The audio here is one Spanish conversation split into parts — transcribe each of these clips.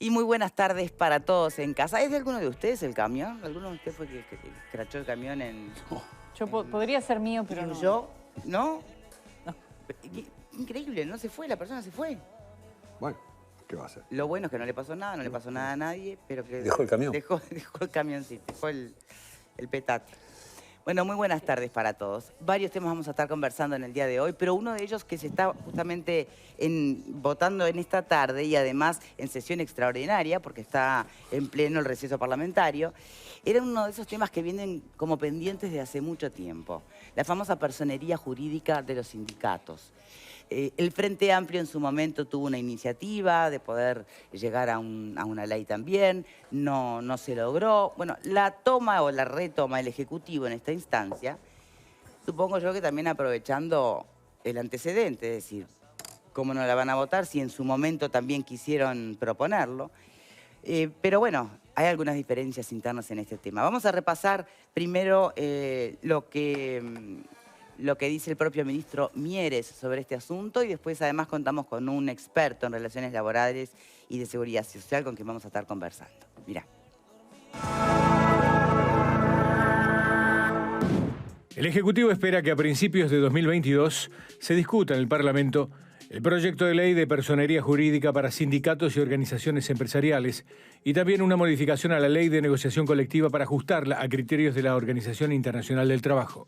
Y muy buenas tardes para todos en casa. ¿Es de alguno de ustedes el camión? ¿Alguno de ustedes fue que crachó el camión en...? Podría ser mío, pero no. ¿Yo? ¿No? Increíble, no se fue, la persona se fue. Bueno, ¿qué va a hacer? Lo bueno es que no le pasó nada, no le pasó nada a nadie, pero que... ¿Dejó el camión? Dejó el camioncito, dejó el petate. Bueno, muy buenas tardes para todos. Varios temas vamos a estar conversando en el día de hoy, pero uno de ellos que se está justamente votando en esta tarde y además en sesión extraordinaria, porque está en pleno el receso parlamentario, era uno de esos temas que vienen como pendientes de hace mucho tiempo. La famosa personería jurídica de los sindicatos. El Frente Amplio en su momento tuvo una iniciativa de poder llegar a una ley también, no se logró. Bueno, la toma o la retoma el Ejecutivo en esta instancia, supongo yo que también aprovechando el antecedente, es decir, cómo no la van a votar si en su momento también quisieron proponerlo. Pero bueno, hay algunas diferencias internas en este tema. Vamos a repasar primero lo que dice el propio ministro Mieres sobre este asunto y después además contamos con un experto en relaciones laborales y de seguridad social con quien vamos a estar conversando. Mirá. El Ejecutivo espera que a principios de 2022 se discuta en el Parlamento el proyecto de ley de personería jurídica para sindicatos y organizaciones empresariales y también una modificación a la ley de negociación colectiva para ajustarla a criterios de la Organización Internacional del Trabajo.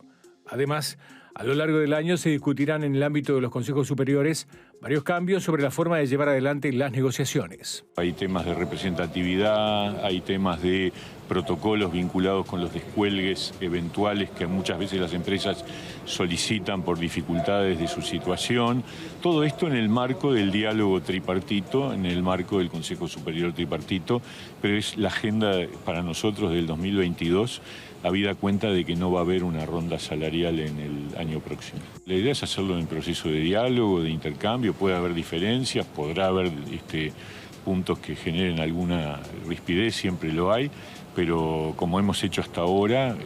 Además, a lo largo del año se discutirán en el ámbito de los consejos superiores varios cambios sobre la forma de llevar adelante las negociaciones. Hay temas de representatividad, hay temas de protocolos vinculados con los descuelgues eventuales que muchas veces las empresas solicitan por dificultades de su situación. Todo esto en el marco del diálogo tripartito, en el marco del Consejo Superior Tripartito, pero es la agenda para nosotros del 2022, habida cuenta de que no va a haber una ronda salarial en el año próximo. La idea es hacerlo en el proceso de diálogo, de intercambio, puede haber diferencias, podrá haber puntos que generen alguna rispidez, siempre lo hay, pero como hemos hecho hasta ahora,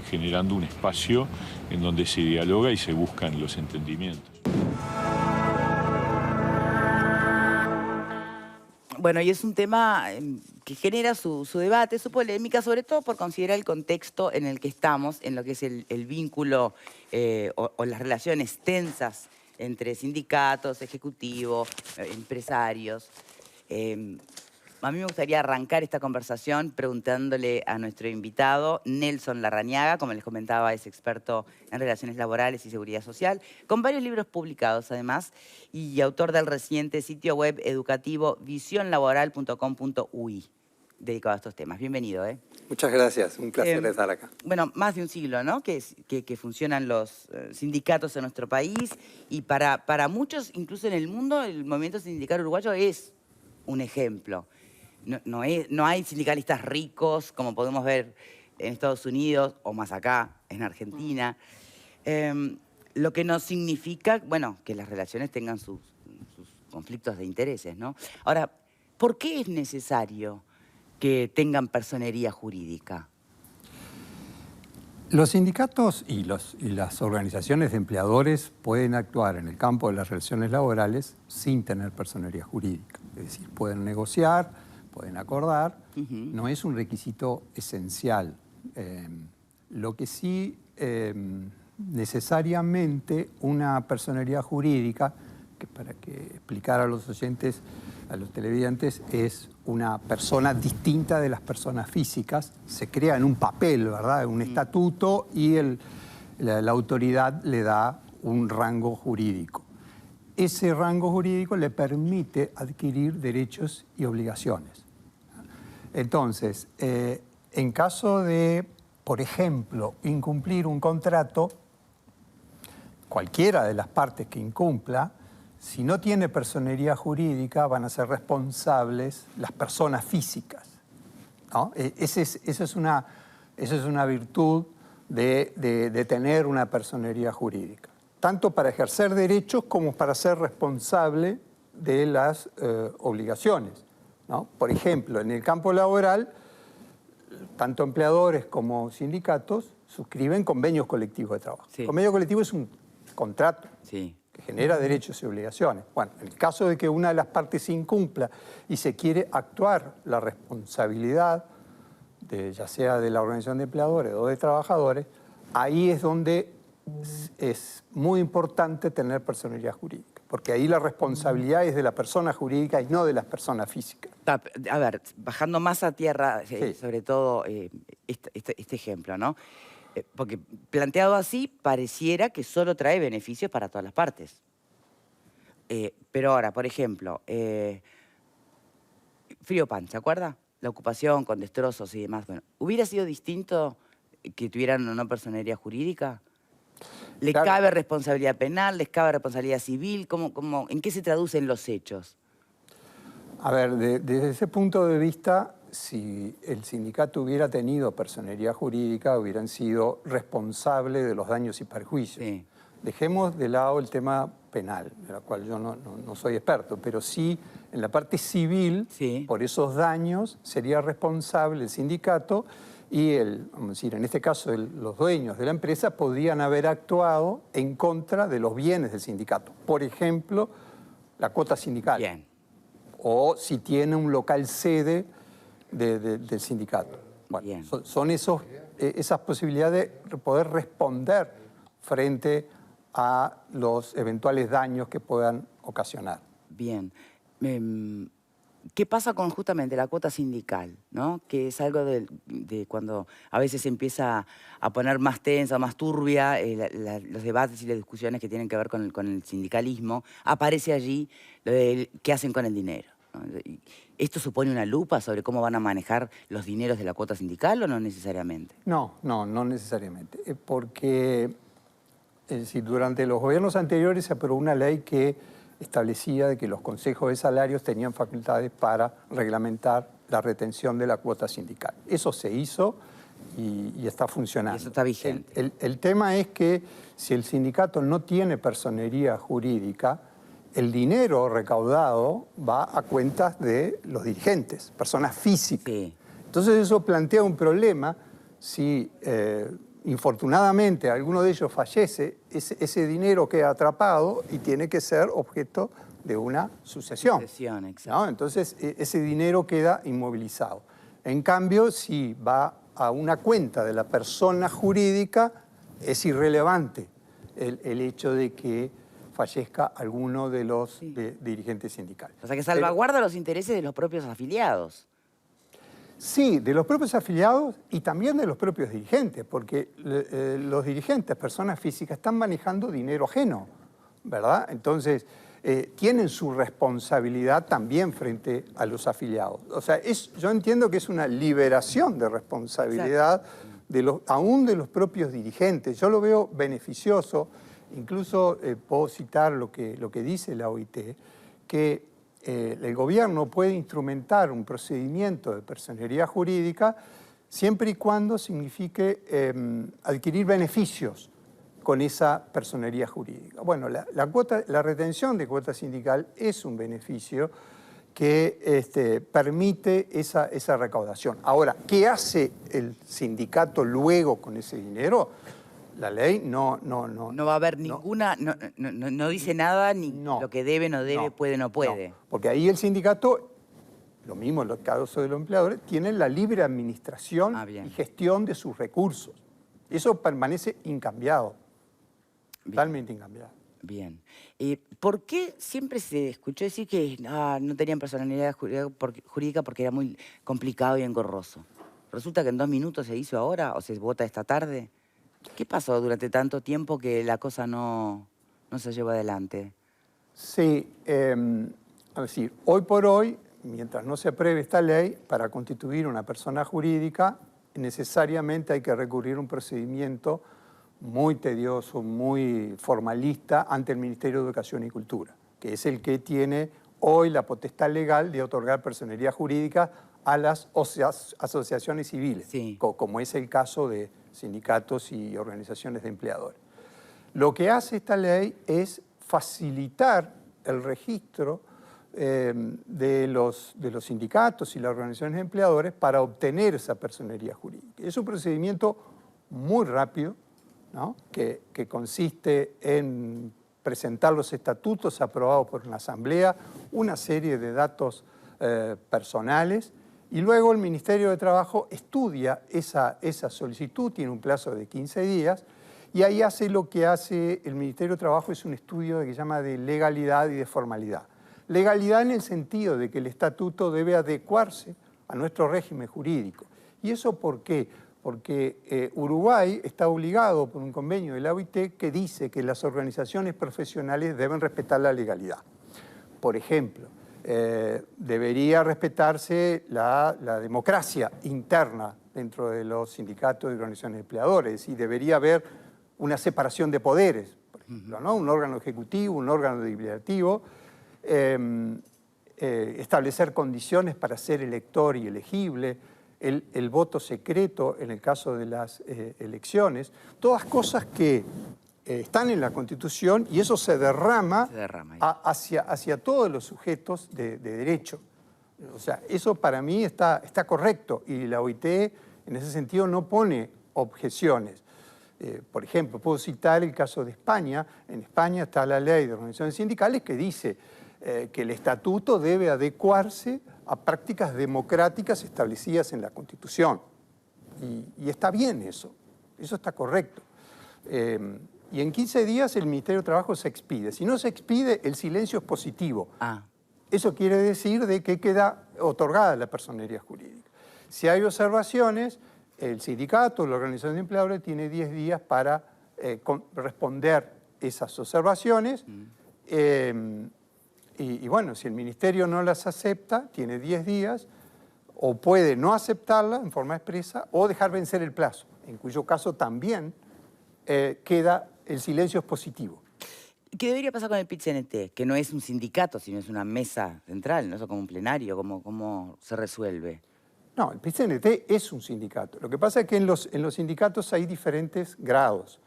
generando un espacio en donde se dialoga y se buscan los entendimientos. Bueno, y es un tema que genera su debate, su polémica, sobre todo por considerar el contexto en el que estamos, en lo que es el vínculo o las relaciones tensas entre sindicatos, ejecutivos, empresarios. A mí me gustaría arrancar esta conversación preguntándole a nuestro invitado, Nelson Larrañaga, como les comentaba, es experto en relaciones laborales y seguridad social, con varios libros publicados además, y autor del reciente sitio web educativo visionlaboral.com.uy, dedicado a estos temas. Bienvenido, ¿eh? Muchas gracias, un placer estar acá. Bueno, más de un siglo, ¿no?, que funcionan los sindicatos en nuestro país, y para muchos, incluso en el mundo, el movimiento sindical uruguayo es un ejemplo. No hay sindicalistas ricos, como podemos ver en Estados Unidos o más acá, en Argentina. Lo que no significa, bueno, que las relaciones tengan sus conflictos de intereses, ¿no? Ahora, ¿por qué es necesario que tengan personería jurídica? Los sindicatos y las organizaciones de empleadores pueden actuar en el campo de las relaciones laborales sin tener personería jurídica. Es decir, pueden negociar, pueden acordar, no es un requisito esencial. Lo que sí, necesariamente una personería jurídica, que para que explicar a los oyentes, a los televidentes, es una persona distinta de las personas físicas, se crea en un papel, ¿verdad?, un estatuto, y la autoridad le da un rango jurídico. Ese rango jurídico le permite adquirir derechos y obligaciones. Entonces, en caso de, por ejemplo, incumplir un contrato, cualquiera de las partes que incumpla, si no tiene personería jurídica, van a ser responsables las personas físicas, ¿no? Esa es una virtud de tener una personería jurídica, tanto para ejercer derechos como para ser responsable de las obligaciones, ¿no? Por ejemplo, en el campo laboral, tanto empleadores como sindicatos suscriben convenios colectivos de trabajo. Sí. Convenio colectivo es un contrato. Sí. que genera derechos y obligaciones. Bueno, en el caso de que una de las partes incumpla y se quiere actuar la responsabilidad, ya sea de la organización de empleadores o de trabajadores, ahí es donde es muy importante tener personalidad jurídica, porque ahí la responsabilidad es de la persona jurídica y no de las personas físicas. A ver, bajando más a tierra, Sí. sobre todo este ejemplo, ¿no? Porque planteado así, pareciera que solo trae beneficios para todas las partes. Pero ahora, por ejemplo, Frío Pan, ¿se acuerda? La ocupación con destrozos y demás. Bueno, ¿hubiera sido distinto que tuvieran o no personería jurídica? ¿Les Claro. cabe responsabilidad penal? ¿Les cabe responsabilidad civil? ¿En qué se traducen los hechos? A ver, desde ese punto de vista, si el sindicato hubiera tenido personería jurídica, hubieran sido responsables de los daños y perjuicios. Sí. Dejemos de lado el tema penal, de la cual yo no soy experto, pero sí en la parte civil, Sí. por esos daños, sería responsable el sindicato y, vamos a decir, en este caso los dueños de la empresa podrían haber actuado en contra de los bienes del sindicato. Por ejemplo, la cuota sindical. Bien. O si tiene un local sede del sindicato. Bueno, Bien. son esas posibilidades de poder responder frente a los eventuales daños que puedan ocasionar. Bien. ¿Qué pasa con justamente la cuota sindical, ¿no? Que es algo de cuando a veces se empieza a poner más tensa, más turbia, los debates y las discusiones que tienen que ver con el sindicalismo, aparece allí lo de qué hacen con el dinero, ¿no? ¿Esto supone una lupa sobre cómo van a manejar los dineros de la cuota sindical o no necesariamente? No necesariamente. Porque es decir, durante los gobiernos anteriores se aprobó una ley que establecía de que los consejos de salarios tenían facultades para reglamentar la retención de la cuota sindical. Eso se hizo y está funcionando. Y eso está vigente. El tema es que si el sindicato no tiene personería jurídica, el dinero recaudado va a cuentas de los dirigentes, personas físicas. Sí. Entonces eso plantea un problema si infortunadamente alguno de ellos fallece, ese dinero queda atrapado y tiene que ser objeto de una sucesión. Sucesión, exacto. ¿No? Entonces ese dinero queda inmovilizado. En cambio, si va a una cuenta de la persona jurídica, es irrelevante el hecho de que fallezca alguno de los dirigentes sindicales. O sea, que salvaguarda los intereses de los propios afiliados. Sí, de los propios afiliados y también de los propios dirigentes, porque los dirigentes, personas físicas, están manejando dinero ajeno, ¿verdad? Entonces, tienen su responsabilidad también frente a los afiliados. O sea, yo entiendo que es una liberación de responsabilidad aún de los propios dirigentes. Yo lo veo beneficioso, incluso puedo citar lo que dice la OIT, que el gobierno puede instrumentar un procedimiento de personería jurídica siempre y cuando signifique adquirir beneficios con esa personería jurídica. Bueno, la retención de cuota sindical es un beneficio que permite esa recaudación. Ahora, ¿qué hace el sindicato luego con ese dinero? La ley no va a haber ninguna, no dice nada, ni lo que debe, no debe, puede, no puede. No, porque ahí el sindicato, lo mismo en los casos de los empleadores, tiene la libre administración y gestión de sus recursos. Eso permanece incambiado, totalmente incambiado. Bien. ¿Por qué siempre se escuchó decir que no tenían personalidad jurídica porque era muy complicado y engorroso? ¿Resulta que en 2 minutos se hizo ahora o se vota esta tarde? ¿Qué pasó durante tanto tiempo que la cosa no se llevó adelante? Sí, a decir, hoy por hoy, mientras no se apruebe esta ley, para constituir una persona jurídica, necesariamente hay que recurrir a un procedimiento muy tedioso, muy formalista ante el Ministerio de Educación y Cultura, que es el que tiene hoy la potestad legal de otorgar personería jurídica a las asociaciones civiles, como es el caso de sindicatos y organizaciones de empleadores. Lo que hace esta ley es facilitar el registro de los sindicatos y las organizaciones de empleadores para obtener esa personería jurídica. Es un procedimiento muy rápido, ¿no? que consiste en presentar los estatutos aprobados por una asamblea, una serie de datos personales, y luego el Ministerio de Trabajo estudia esa solicitud, tiene un plazo de 15 días, y ahí hace lo que hace el Ministerio de Trabajo, es un estudio que se llama de legalidad y de formalidad. Legalidad en el sentido de que el estatuto debe adecuarse a nuestro régimen jurídico. ¿Y eso por qué? Porque Uruguay está obligado por un convenio de la OIT que dice que las organizaciones profesionales deben respetar la legalidad. Por ejemplo, debería respetarse la democracia interna dentro de los sindicatos y organizaciones de empleadores, es decir, debería haber una separación de poderes, por ejemplo, ¿no? Un órgano ejecutivo, un órgano deliberativo, establecer condiciones para ser elector y elegible, el voto secreto en el caso de las elecciones, todas cosas que están en la Constitución y eso se derrama hacia todos los sujetos de derecho. O sea, eso para mí está correcto y la OIT en ese sentido no pone objeciones. Por ejemplo, puedo citar el caso de España. En España está la ley de organizaciones sindicales que dice que el estatuto debe adecuarse a prácticas democráticas establecidas en la Constitución. Y está bien eso está correcto. Y en 15 días el Ministerio de Trabajo se expide. Si no se expide, el silencio es positivo. Eso quiere decir de que queda otorgada la personería jurídica. Si hay observaciones, el sindicato, la organización de empleadores, tiene 10 días para responder esas observaciones. Y bueno, si el Ministerio no las acepta, tiene 10 días, o puede no aceptarla en forma expresa, o dejar vencer el plazo, en cuyo caso también queda el silencio positivo. ¿Qué debería pasar con el PIT-CNT? Que no es un sindicato, sino es una mesa central, ¿no? Eso como un plenario, ¿cómo se resuelve? No, el PIT-CNT es un sindicato. Lo que pasa es que en los sindicatos hay diferentes grados.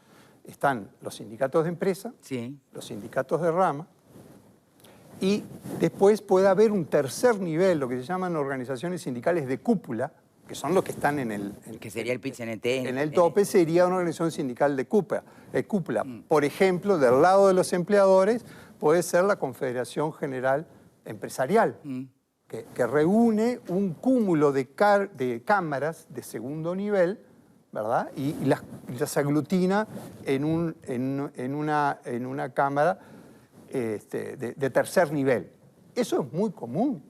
Están los sindicatos de empresa, sí, los sindicatos de rama, y después puede haber un tercer nivel, lo que se llaman organizaciones sindicales de cúpula, que son los que están en el... que sería el PIT-CNT. En el tope sería una organización sindical de cúpula. Por ejemplo, del lado de los empleadores puede ser la Confederación General Empresarial, que reúne un cúmulo de cámaras de segundo nivel, ¿verdad? Y las aglutina en una cámara de tercer nivel. Eso es muy común,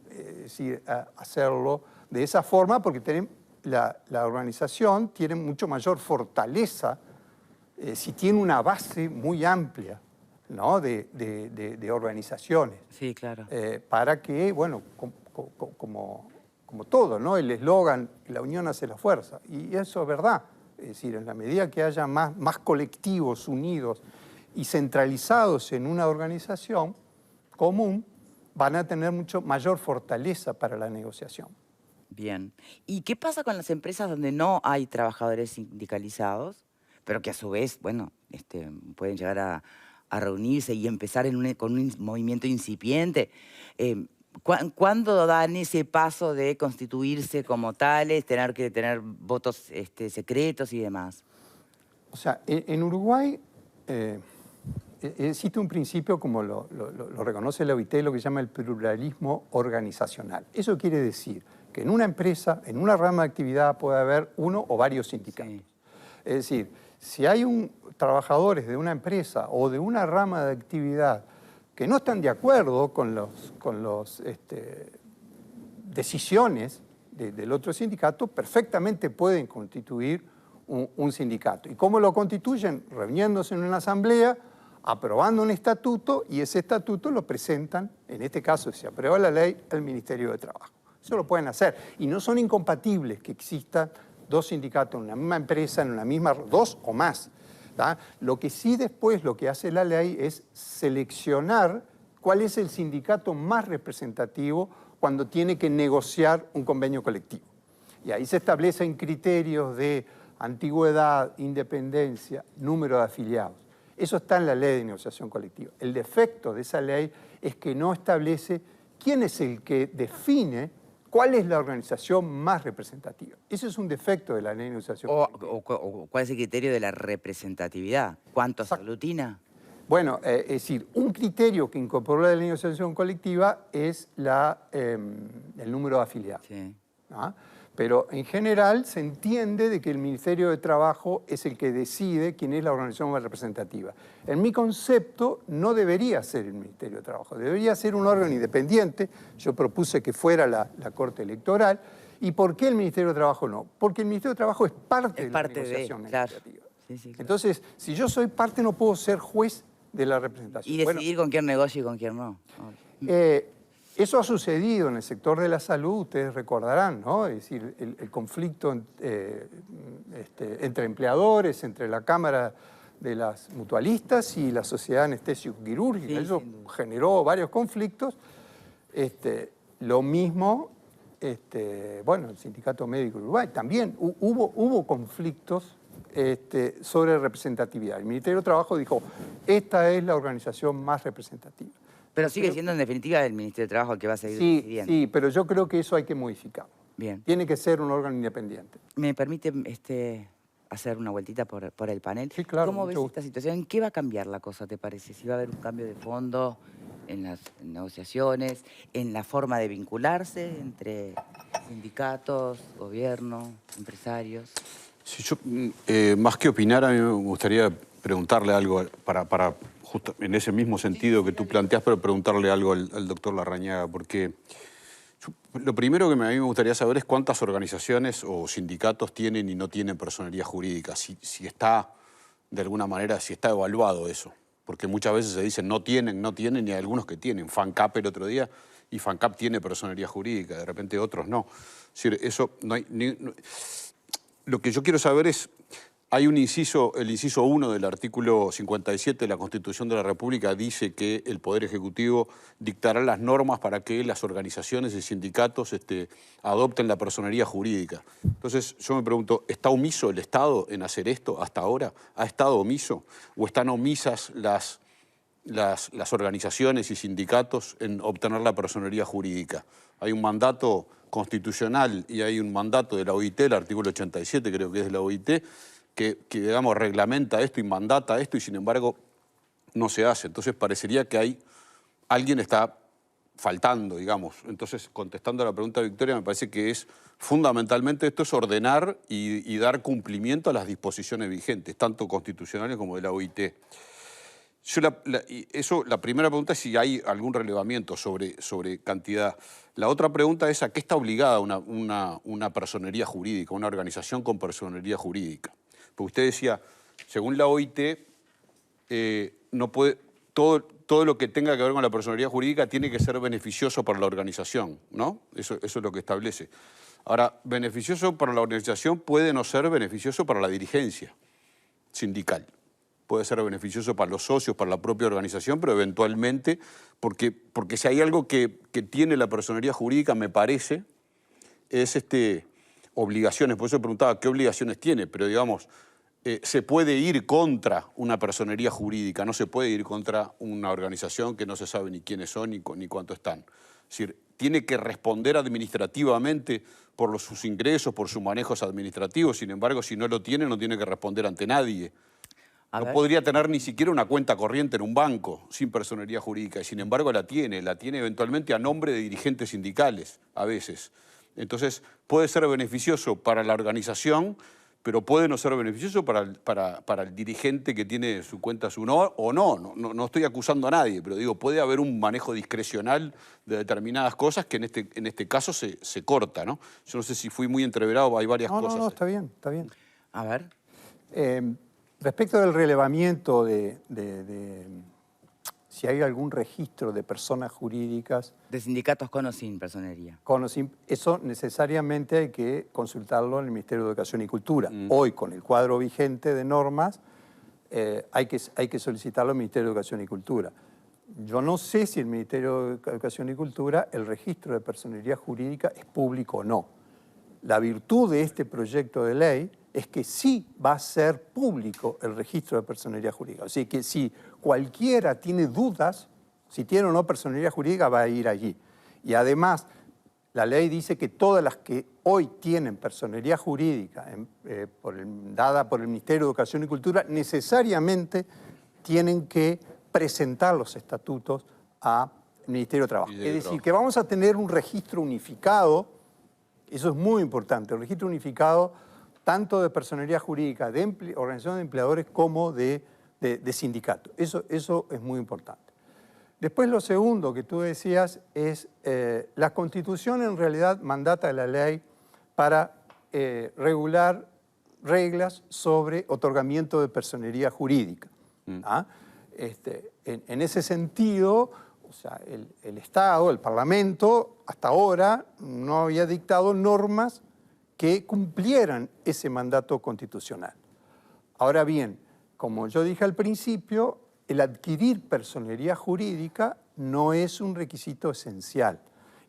hacerlo de esa forma, porque la organización tiene mucho mayor fortaleza si tiene una base muy amplia, ¿no? de organizaciones. Sí, claro. Para que, bueno, como todo, ¿no? El eslogan, la unión hace la fuerza. Y eso es verdad. Es decir, en la medida que haya más colectivos unidos y centralizados en una organización común, van a tener mucho mayor fortaleza para la negociación. Bien. ¿Y qué pasa con las empresas donde no hay trabajadores sindicalizados, pero que a su vez, bueno, pueden llegar a reunirse y empezar con un movimiento incipiente? ¿Cuándo dan ese paso de constituirse como tales, tener que tener votos secretos y demás? O sea, en Uruguay existe un principio, como lo reconoce la OIT, lo que se llama el pluralismo organizacional. Eso quiere decir que en una empresa, en una rama de actividad, puede haber uno o varios sindicatos. Sí. Es decir, si hay trabajadores de una empresa o de una rama de actividad que no están de acuerdo con las decisiones del otro sindicato, perfectamente pueden constituir un sindicato. ¿Y cómo lo constituyen? Reuniéndose en una asamblea, aprobando un estatuto, y ese estatuto lo presentan, en este caso, si se aprueba la ley, al Ministerio de Trabajo. Eso lo pueden hacer. Y no son incompatibles que existan dos sindicatos en una misma empresa, en una misma, dos o más. ¿tá? Lo que sí después lo que hace la ley es seleccionar cuál es el sindicato más representativo cuando tiene que negociar un convenio colectivo. Y ahí se establecen criterios de antigüedad, independencia, número de afiliados. Eso está en la ley de negociación colectiva. El defecto de esa ley es que no establece quién es el que define cuál es la organización más representativa. Ese es un defecto de la ley de negociación colectiva. ¿O cuál es el criterio de la representatividad? ¿Cuántos aglutina? Bueno, es decir, un criterio que incorporó la negociación colectiva es el número de afiliados. Sí. ¿Ah? Pero en general se entiende de que el Ministerio de Trabajo es el que decide quién es la organización más representativa. En mi concepto no debería ser el Ministerio de Trabajo, debería ser un órgano independiente. Yo propuse que fuera la Corte Electoral. ¿Y por qué el Ministerio de Trabajo no? Porque el Ministerio de Trabajo es parte de la negociación legislativa. Sí, sí, claro. Entonces, si yo soy parte no puedo ser juez de la representación. Y decidir con quién negocio y con quién no. Eso ha sucedido en el sector de la salud, ustedes recordarán, ¿no? Es decir, el conflicto entre empleadores, entre la Cámara de las Mutualistas y la Sociedad Anestésico-Quirúrgica. Sí, eso generó varios conflictos. Lo mismo, bueno, el Sindicato Médico de Uruguay también hubo conflictos sobre representatividad. El Ministerio de Trabajo dijo, esta es la organización más representativa. Pero sigue siendo en definitiva el Ministerio de Trabajo el que va a seguir decidiendo. Sí, pero yo creo que eso hay que modificarlo. Bien. Tiene que ser un órgano independiente. ¿Me permite hacer una vueltita por el panel? Sí, claro. ¿Cómo ves esta situación? ¿En qué va a cambiar la cosa, te parece? ¿Si va a haber un cambio de fondo en las negociaciones, en la forma de vincularse entre sindicatos, gobierno, empresarios? Sí, yo, más que opinar, a mí me gustaría preguntarle algo para justo en ese mismo sentido que tú planteas, pero preguntarle algo al doctor Larrañaga, porque lo primero que a mí me gustaría saber es cuántas organizaciones o sindicatos tienen y no tienen personería jurídica, si está, de alguna manera, si está evaluado eso. Porque muchas veces se dicen no tienen, y hay algunos que tienen. FANCAP el otro día, y FANCAP tiene personería jurídica, de repente otros no. Es decir, eso no hay... Lo que yo quiero saber es, hay un inciso, el inciso 1 del artículo 57 de la Constitución de la República dice que el Poder Ejecutivo dictará las normas para que las organizaciones y sindicatos adopten la personería jurídica. Entonces yo me pregunto, ¿está omiso el Estado en hacer esto hasta ahora? ¿Ha estado omiso? ¿O están omisas las organizaciones y sindicatos en obtener la personería jurídica? Hay un mandato constitucional y hay un mandato de la OIT, el artículo 87 creo que es de la OIT, que digamos, reglamenta esto y mandata esto y sin embargo no se hace. Entonces parecería que alguien está faltando, digamos. Entonces, contestando a la pregunta de Victoria, me parece que es fundamentalmente esto es ordenar y dar cumplimiento a las disposiciones vigentes, tanto constitucionales como de la OIT. La primera pregunta es si hay algún relevamiento sobre cantidad. La otra pregunta es a qué está obligada una personería jurídica, una organización con personería jurídica. Porque usted decía, según la OIT, no puede, todo lo que tenga que ver con la personería jurídica tiene que ser beneficioso para la organización, ¿no? Eso es lo que establece. Ahora, beneficioso para la organización puede no ser beneficioso para la dirigencia sindical. Puede ser beneficioso para los socios, para la propia organización, pero eventualmente, porque si hay algo que tiene la personería jurídica, me parece, es obligaciones. Por eso preguntaba qué obligaciones tiene, pero digamos, se puede ir contra una personería jurídica, no se puede ir contra una organización que no se sabe ni quiénes son ni cuánto están. Es decir, tiene que responder administrativamente por sus ingresos, por sus manejos administrativos, sin embargo, si no lo tiene, no tiene que responder ante nadie. No podría tener ni siquiera una cuenta corriente en un banco sin personería jurídica y sin embargo la tiene eventualmente a nombre de dirigentes sindicales a veces. Entonces puede ser beneficioso para la organización, pero puede no ser beneficioso para el dirigente que tiene su cuenta o no estoy acusando a nadie, pero digo, puede haber un manejo discrecional de determinadas cosas que en este caso se corta, ¿no? Yo no sé si fui muy entreverado, hay varias cosas. No, está bien, está bien. A ver. Respecto del relevamiento de si hay algún registro de personas jurídicas... De sindicatos con o sin personería. Con o sin, eso necesariamente hay que consultarlo en el Ministerio de Educación y Cultura. Hoy, con el cuadro vigente de normas, hay que solicitarlo al Ministerio de Educación y Cultura. Yo no sé si el Ministerio de Educación y Cultura, el registro de personería jurídica es público o no. La virtud de este proyecto de ley es que sí va a ser público el registro de personería jurídica. Así que si cualquiera tiene dudas, si tiene o no personería jurídica, va a ir allí. Y además, la ley dice que todas las que hoy tienen personería jurídica dada por el Ministerio de Educación y Cultura, necesariamente tienen que presentar los estatutos al Ministerio de Trabajo. Es decir, que vamos a tener un registro unificado, eso es muy importante, un registro unificado tanto de personería jurídica, de organización de empleadores como de sindicatos. Eso es muy importante. Después lo segundo que tú decías es, la Constitución en realidad mandata a la ley para regular reglas sobre otorgamiento de personería jurídica. ¿Ah? En ese sentido, o sea, el Estado, el Parlamento, hasta ahora no había dictado normas que cumplieran ese mandato constitucional. Ahora bien, como yo dije al principio, el adquirir personería jurídica no es un requisito esencial.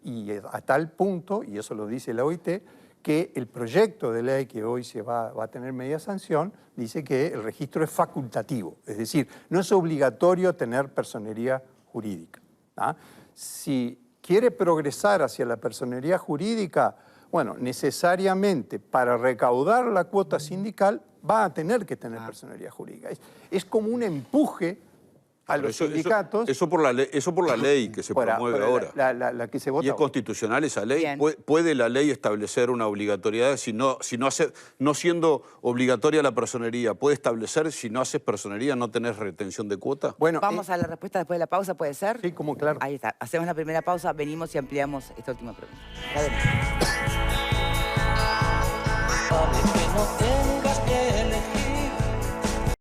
Y a tal punto, y eso lo dice la OIT, que el proyecto de ley que hoy se va a tener media sanción dice que el registro es facultativo, es decir, no es obligatorio tener personería jurídica. ¿Ah? Si quiere progresar hacia la personería jurídica, bueno, necesariamente para recaudar la cuota sindical va a tener que tener personería jurídica. Es como un empuje a los sindicatos. Eso por la ley que se promueve ahora. La que se vota. ¿Y es constitucional esa ley? Bien. ¿Puede la ley establecer una obligatoriedad no siendo obligatoria la personería? ¿Puede establecer si no haces personería no tenés retención de cuota? Bueno, Vamos a la respuesta después de la pausa, ¿puede ser? Sí, como claro. Ahí está. Hacemos la primera pausa, venimos y ampliamos esta última pregunta. Adelante. Que no te